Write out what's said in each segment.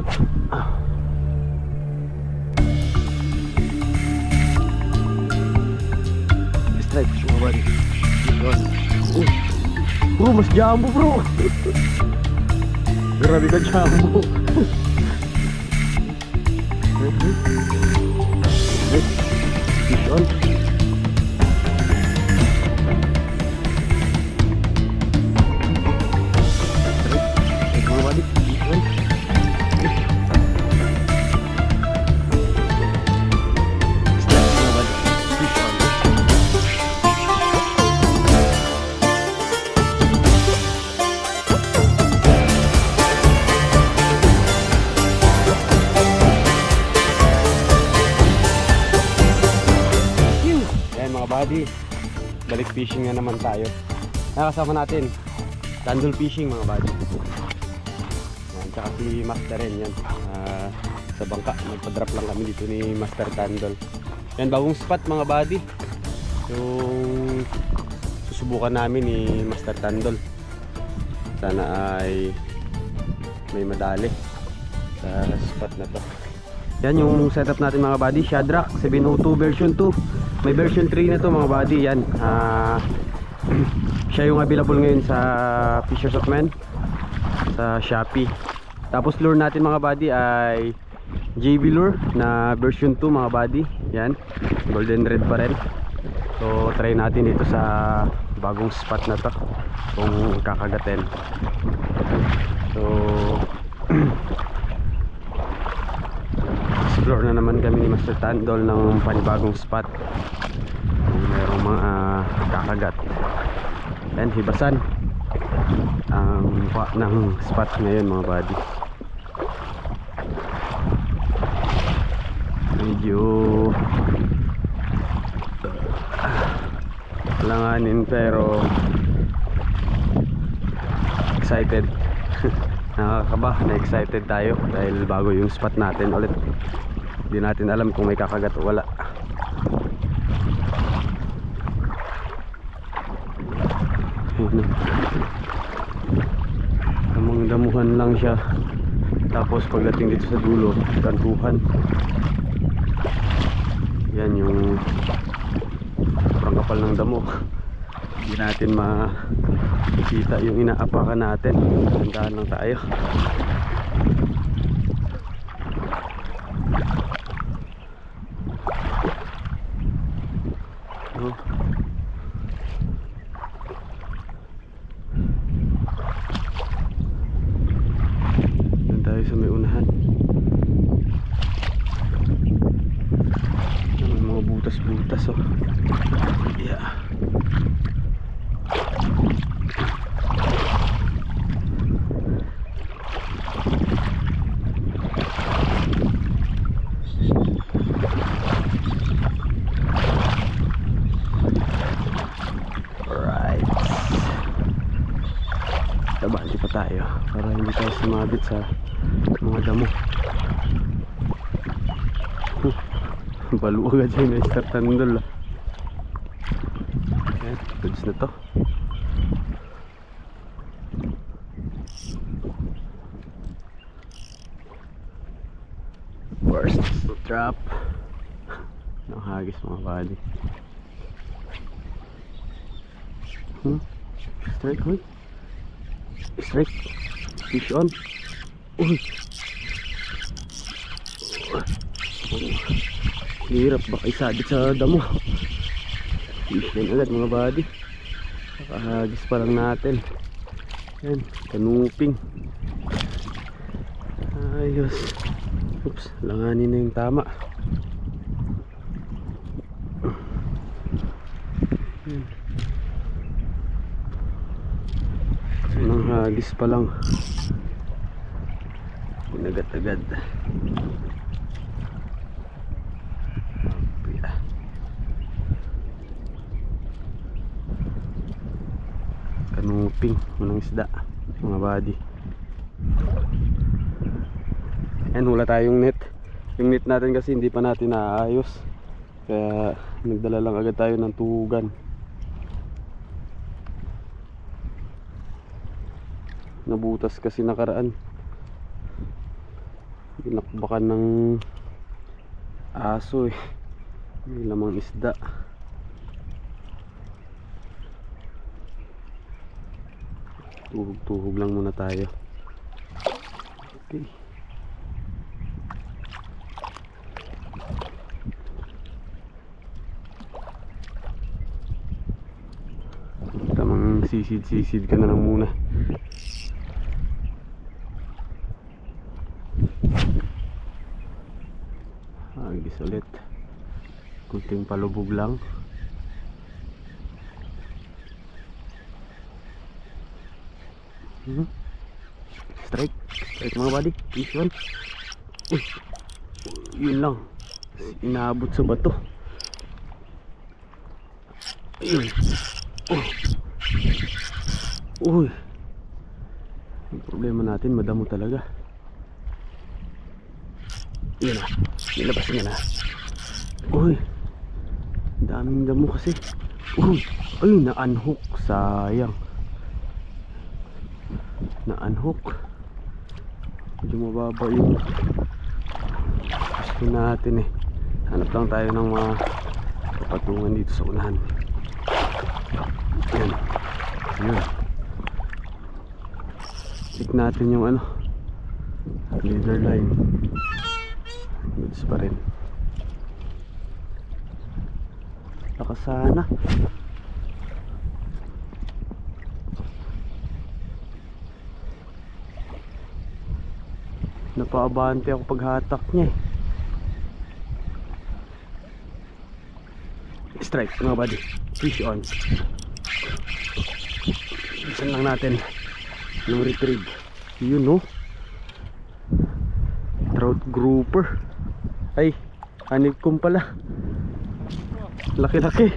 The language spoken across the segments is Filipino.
Strike mga buddy. Bro, mas jumbo bro. Grabe ka jumbo. Fish on. Mga buddy, fish on. Buddy, balik fishing na naman tayo. Nakasama natin Tandol Fishing mga buddy. Yan, tsaka si Master Ren yan. Sa bangka, nagpa-drop lang kami dito ni Master Tandol. Yan, bagong spot mga buddy. Yung susubukan namin ni Master Tandol. Sana ay may madali sa spot na to. Yan yung setup natin mga buddy, Shadrack 702 version 2. May version 3 na to mga buddy. Yan, siya yung available ngayon sa Fishers of Men sa Shopee. Tapos lure natin mga buddy ay JB lure na version 2 mga buddy. Yan, golden red pa rin. So try natin dito sa bagong spot na to kung kakagatin. So explore na naman kami ni Master Tandol ng panibagong spot kung merong mga kakagat. Yan, hibasan ang mukha ng spot ngayon mga buddy. Medyo langanin pero excited. Nakakaba, na-excited tayo dahil bago yung spot natin ulit. Hindi natin alam kung may kakagat o wala. Namang damuhan lang siya. Tapos pagdating dito sa dulo, kantuhan. Yan yung sobrang kapal ng damo. Hindi natin makikita yung inaapakan natin. Tandaan lang tayo. Doon tayo sa may unahan. May mga butas-butas oh. Yeah. Tabante pa tayo para hindi tayo sumabit sa mga damo. Balo agad dyan na Master Tandol. Ayan, goods na to. First trap. Nakahagis mga buddy. Strike hoy. Strike. Fish on. Uy. Hirap baka isabit sa damo. Fish yan agad mga buddy. Nakahagis pa lang natin. Yan, kanuping. Ayos. Oops, langanin na yung tama. Nang hagis pa lang. Pinagat-agad. Kanuping, unang isda mga buddy. Ayan, wala tayong net. Yung net natin kasi hindi pa natin naayos, kaya nagdala lang agad tayo ng tugan. Nabutas kasi nakaraan. Binakbakan ng aso eh. May lamang isda. Tuhog-tuhog lang muna tayo. Okay. Tamang sisid-sisid ka na lang muna. Agis ulit. Kunting palubog lang. Strike. Strike mga buddy. This one. Uy. Yun lang. Inaabot sa bato. Ayun. Oh. Uy. Yung problema natin, madamo talaga. Yun na. Nilabas niya na. Uy. Daming damo kasi. Uy. Ay, na-unhook. Sayang. Na-unhook. Medyo mababa yung gusto natin eh. Hanap lang tayo ng mga kapatungan dito sa unahan. Yan. Yan. Check natin yung ano, leader line. Goods pa rin. Lakas sana. Napaabante ako paghatak niya eh. Strike mga buddy. Fish on. Isan lang natin yung retrieve. Yun no. Trout grouper. Ay, honeycomb pala. Laki-laki.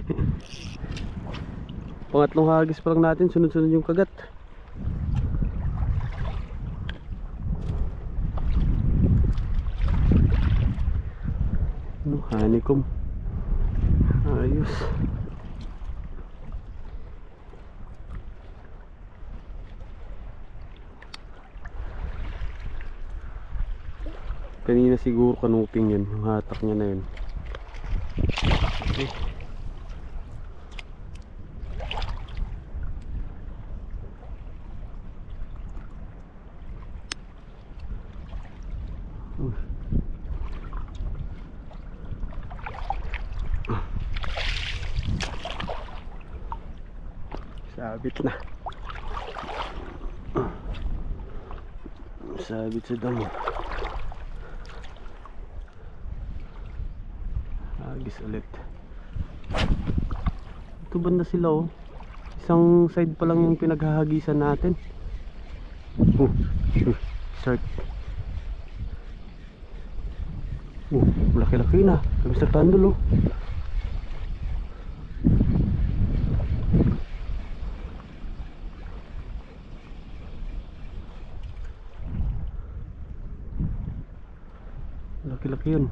Pangatlong hagis pa lang natin. Sunod-sunod yung kagat. No, honeycomb. Ayos. Kanina siguro kanuping yun. Yung hatak niya na yun. Okay. Sabit na. Sabit sa damo. Agis ulit. Ito banda sila oh. Isang side pa lang yung pinaghahagisan natin. Start. Laki-laki na. Mr. Tandol oh. Laki-laki yun.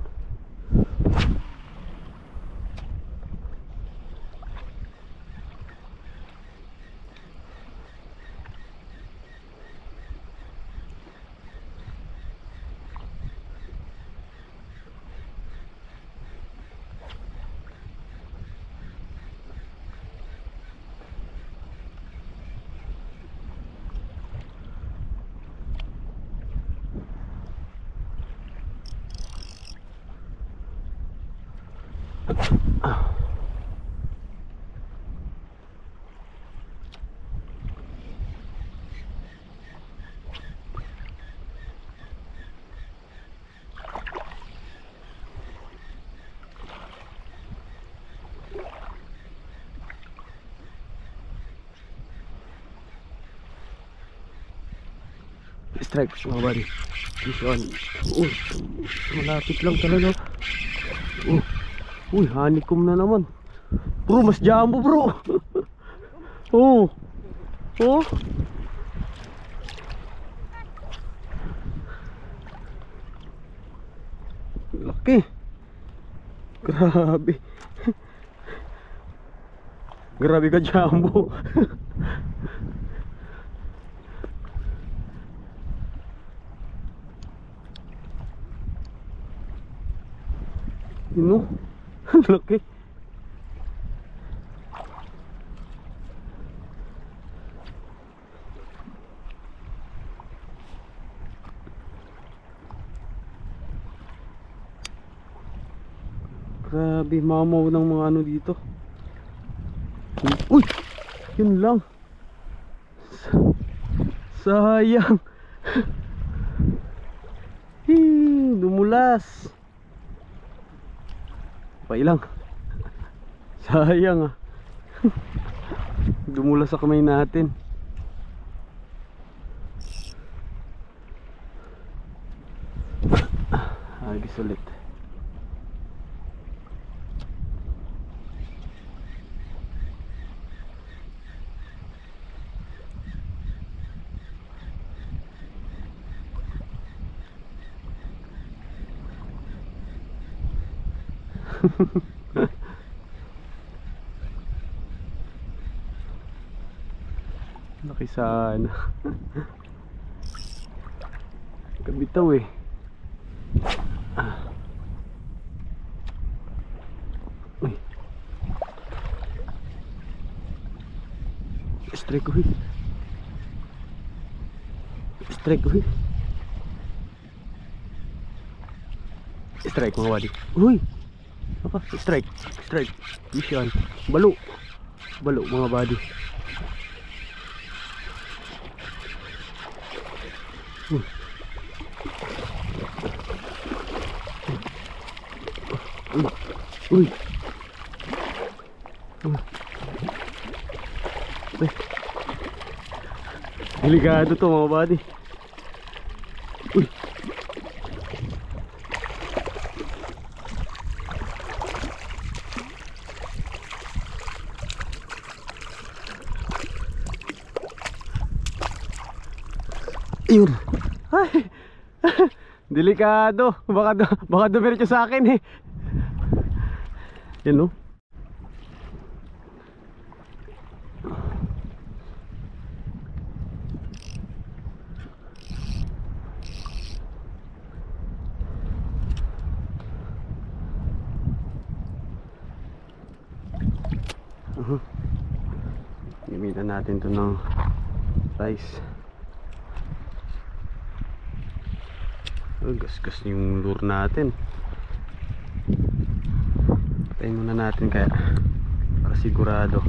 Strike mga buddy. This one. Malapit lang talaga. Honeycomb na naman. Bro, mas jumbo bro. Laki. Grabe. Grabe ka jumbo. Yun no? Ang laki. Grabe, mamaw ng mga ano dito. Uy! Yun lang. Sayang. Dumulas. Pay lang. Sayang ah. Dumulas sa kamay natin. Agis ulit. Laki sana. Kabitaw eh. Uy. Strike ko. Strike ko. Strike mga wadi. Uy. Apa? Strike. Strike. Vision. Balo. Balo mga body. Uy. Uy. Delikado to mga body. Uy. Ayun. Ay. Delikado. Baka dumiretso sa akin eh. Yan no. Gamitan natin to ng rice. Gas-gas yung lure natin. Patayin muna natin kaya para sigurado.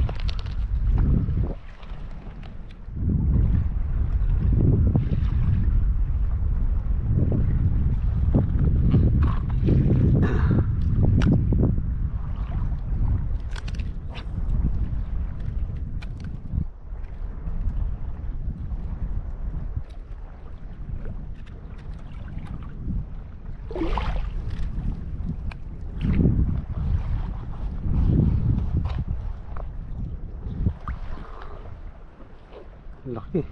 Laki.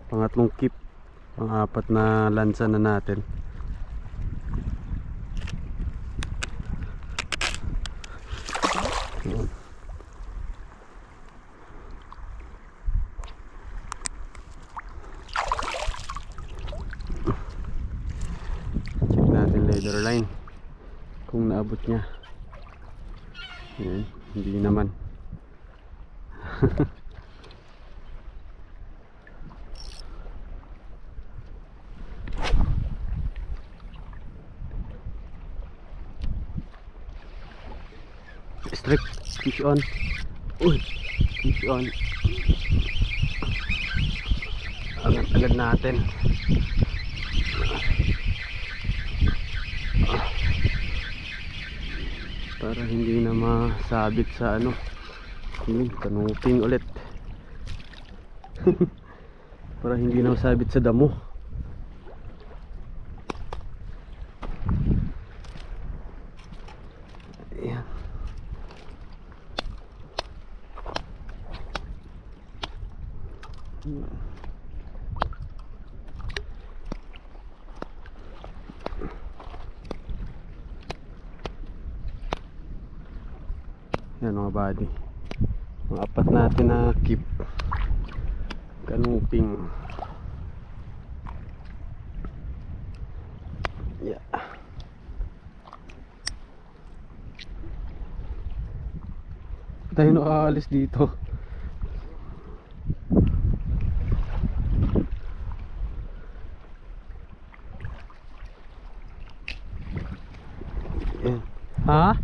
Pangatlong keep, pang-apat na lansa na natin. Check natin leader line kung naabot niya. Ayan, hindi naman. Strike, fish on. Uy, fish on. Agad natin. Para hindi na masabit sa ano. Kanuping ulit. Para hindi na masabit sa damo. Ayan. Yan mga buddy, mga apat natin na keep kanuping. Yeah. Tayo nakaalis dito. Yeah. Ha?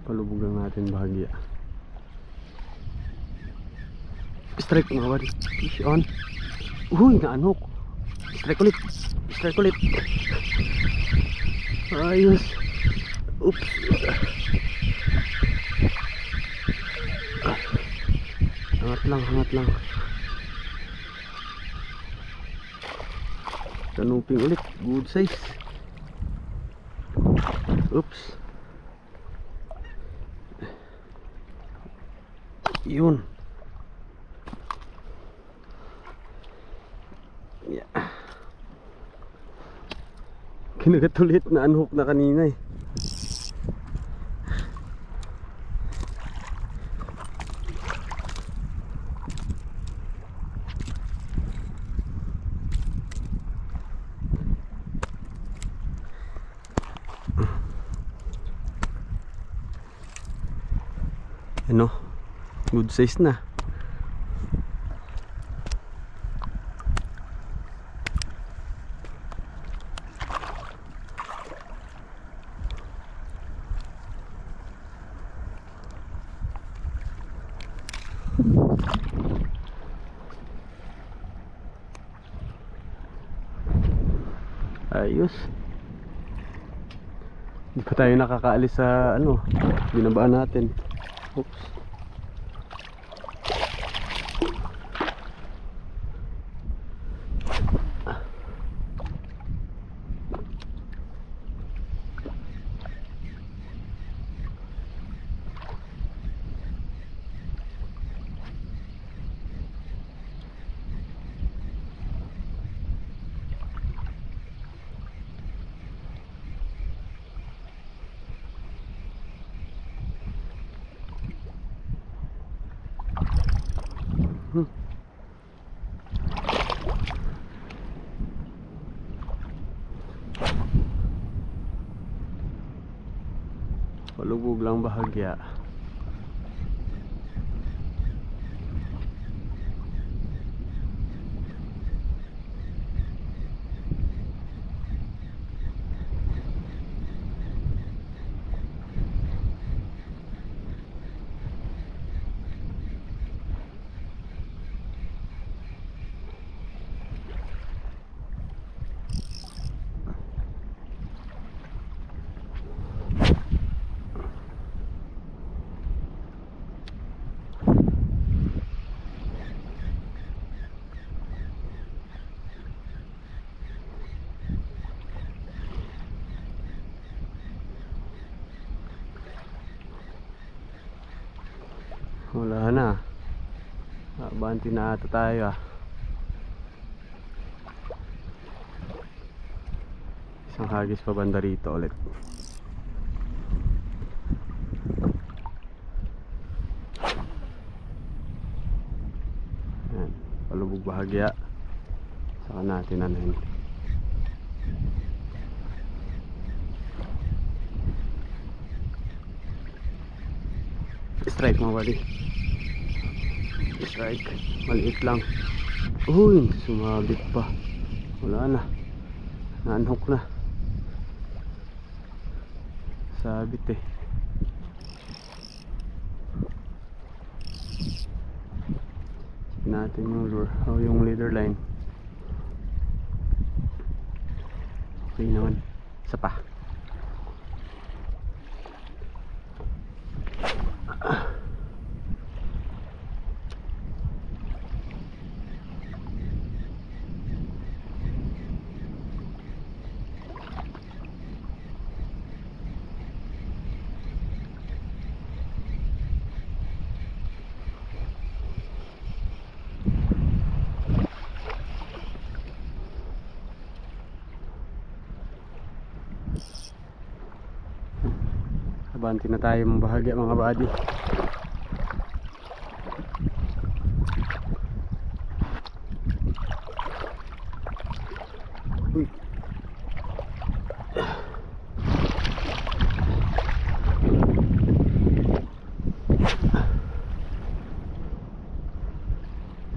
Palubog lang natin bahagya. Strike mga buddy. Fish on. Uy, naanok. Strike ulit. Strike ulit. Ayos. Oops. Hangat lang, hangat lang. Kanuping ulit. Good size. Oops. Yun. Yeah. Kinagatulit na unhook na kanina eh. Ano? Good size na. Ayos. Hindi pa tayo nakakaalis sa ano, binabaan natin. Oops. Palubog lang bahagya. Wala na. Abanti na ata tayo ah. Isang hagis pa banda rito ulit. Ayan, palubog bahagya. Saka natin anahin. Strike mga buddy. Strike. Maliit lang. Uy, sumabit pa. Wala na. Naanhook na. Sabit eh. Check natin yung lure o yung leader line. Okay naman. Isa pa. Abanti na tayo mga bahagya mga buddy. Uy.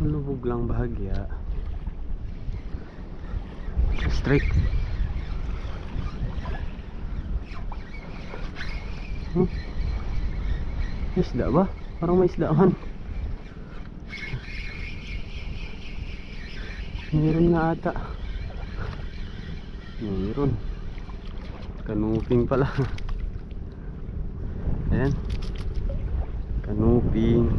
Malubog lang bahagya. Strike. Isda ba? Parang may isda man. Meron nga ata. Meron. Kanuping pala. Ayan. Kanuping.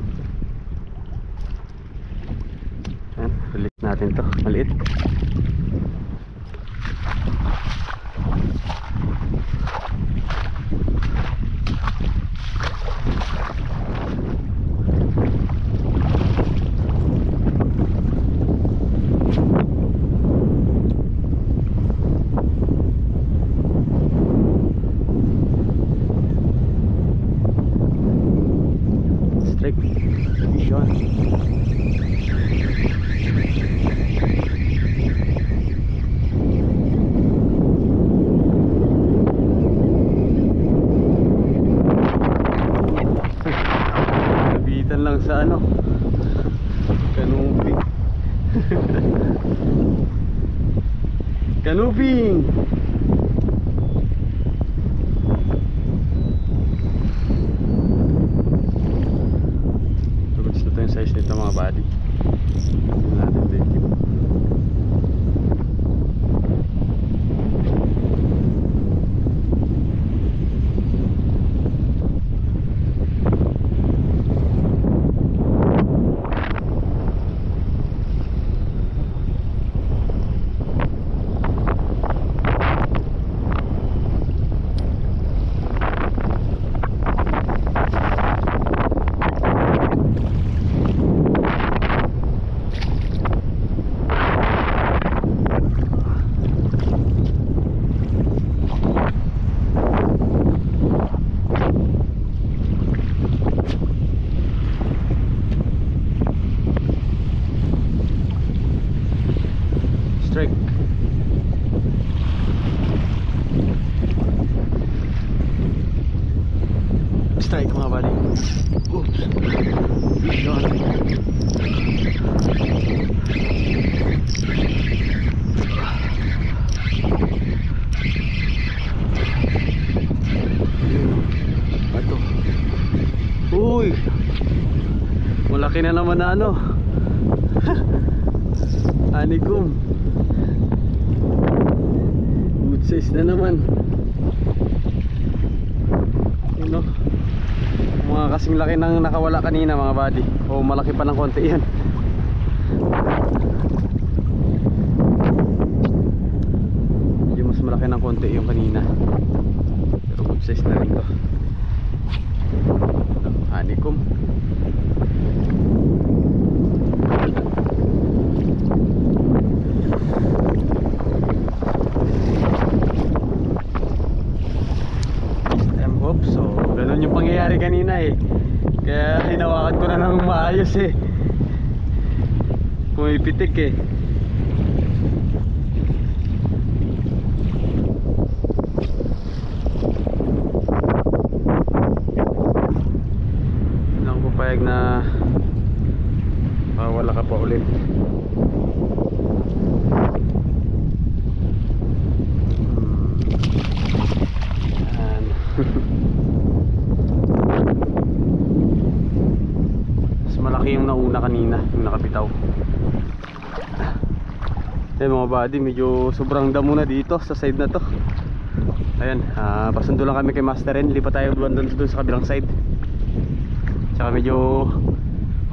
Ayan. Release natin to. Maliit. Nabitan lang sa ano, kanuping. Kanuping. Gusto to yung size nito mga buddy. Tingnan natin dito. Strike. Strike mga buddy. Oops. Yun. Ito. Uy. Malaki na naman na ano. Anikum. Good size na naman. Yun o. Mga kasing laki nang nakawala kanina mga buddy. O malaki pa ng konti yan. Medyo mas malaki ng konti yung kanina. Pero good size na rin to. Anikum. So, ganun yung pangyayari kanina eh. Kaya hinawakan ko na ng maayos eh. Pumipitik eh. Hindi ako papayag na wala ka pa ulit. Yan. yung nauna kanina, yung nakabitaw. Ayan mga buddy, medyo sobrang damo na dito sa side na to. Ayan, pasundo lang kami kay Master Ren. Lipat tayo doon sa kabilang side. Tsaka medyo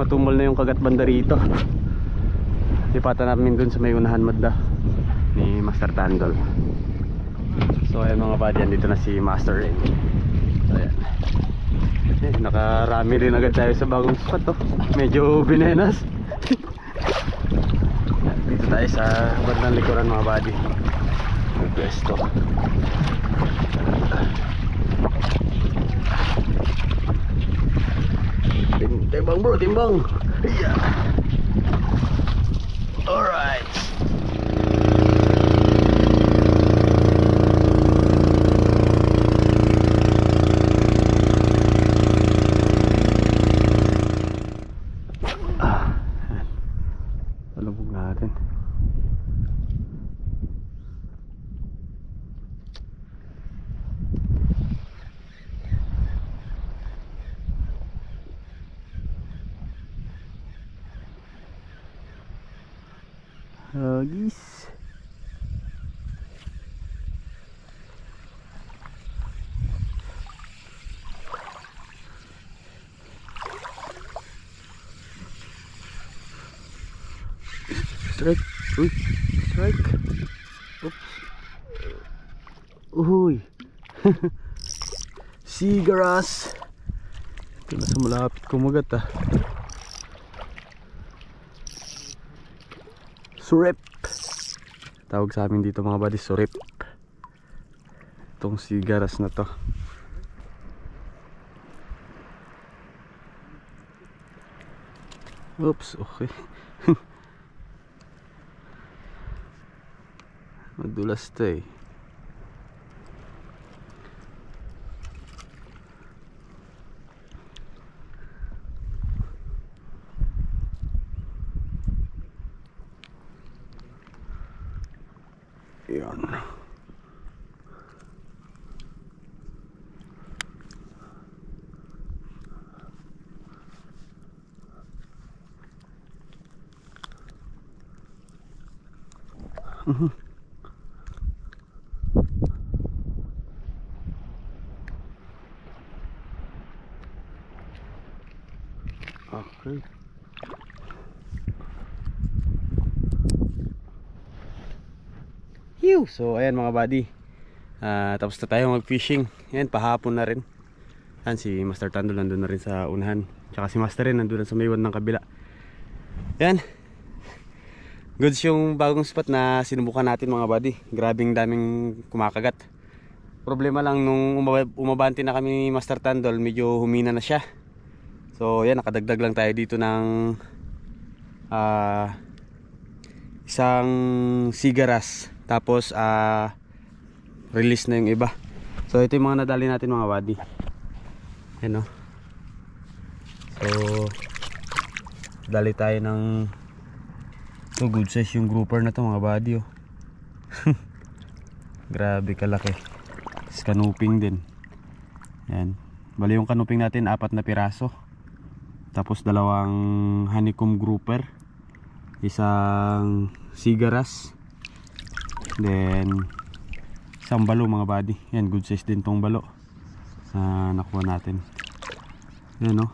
matumal na yung kagat banda rito. Lipatan namin doon sa may unahan madda ni Master Tandol. So ayan mga buddy, dito na si Master Ren. Ayan. Nakarami rin agad tayo sa bagong spot to. Medyo binenas. Dito tayo sa bandang likuran mga buddy. May pwesto. Timbang bro, timbang. Yeah. Alright. Talubog natin. Hagis. Strike. Uy, strike. Oops. Uy. Sigaras. Ito na sa malapit kumagat ah. Surip. Tawag sa amin dito mga buddy, surip. Itong sigaras na to. Oops, okay. Madulas to eh. Yan. Okay. So ayan mga buddy, tapos na tayo mag fishing. Ayan, pahapon na rin. Ayan, si Master Tandol nandun na rin sa unahan. Tsaka si Master rin nandun na sa may ng kabila. Ayan, goods yung bagong spot na sinubukan natin mga buddy. Grabing daming kumakagat. Problema lang nung umabanti na kami ni Master Tandol, medyo humina na siya. So ayan, nakadagdag lang tayo dito ng isang sigaras. Tapos release na yung iba. So ito yung mga nadali natin mga buddy. Ayan o. So dali tayo ng good size yung grouper na to mga buddy oh. Grabe kalaki. Kanuping din. Ayan. Bali yung kanuping natin 4 na piraso. Tapos 2 honeycomb grouper, isang sigaras, then isang balo mga buddy. Yan, good size din tong balo nakuha natin. Yan o.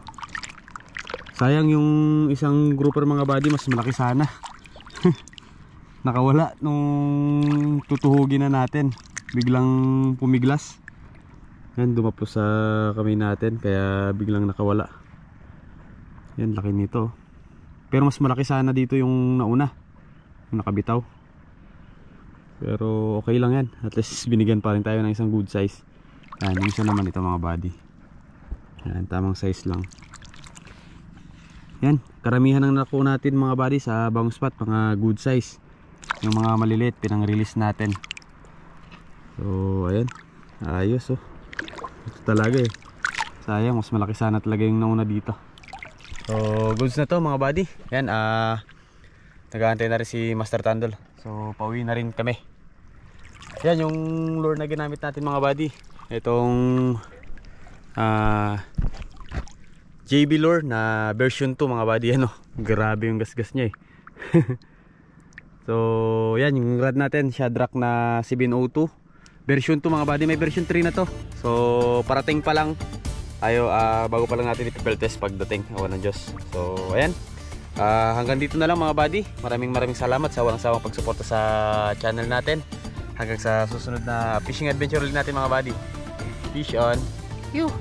Sayang yung isang grouper mga buddy, mas malaki sana. Nakawala nung tutuhugin na natin, biglang pumiglas. Yan, dumapos sa kamay natin kaya biglang nakawala. Yan, laki nito. Pero mas malaki sana dito yung nauna, yung nakabitaw. Pero okay lang yan. At least binigyan pa rin tayo ng isang good size. Yan, yung isa naman ito mga buddy. Yan, tamang size lang. Yan, karamihan ng nakuha natin mga buddy sa bagong spot, mga good size. Yung mga maliliit, pinang-release natin. So, ayan. Ayos oh. Ito talaga eh. Sayang, mas malaki sana talaga yung nauna dito. So, goods na to mga buddy. Yan, nag-aantay na rin si Master Tandol. So, pauwi na rin kami. Yan yung lure na ginamit natin mga buddy. Itong JB Lure na version 2 mga buddy. Ano, grabe yung gasgas niya eh. So yan yung rod natin, Shadrack na 702 version 2 mga buddy. May version 3 na to. So parating pa lang tayo, bago pa lang natin ipipel test pagdating. Awan ng Diyos. So ayan, hanggang dito na lang mga buddy. Maraming salamat sa walang sawang pagsuporta sa channel natin. Hanggang sa susunod na fishing adventure ulit natin mga buddy. Fish on. You.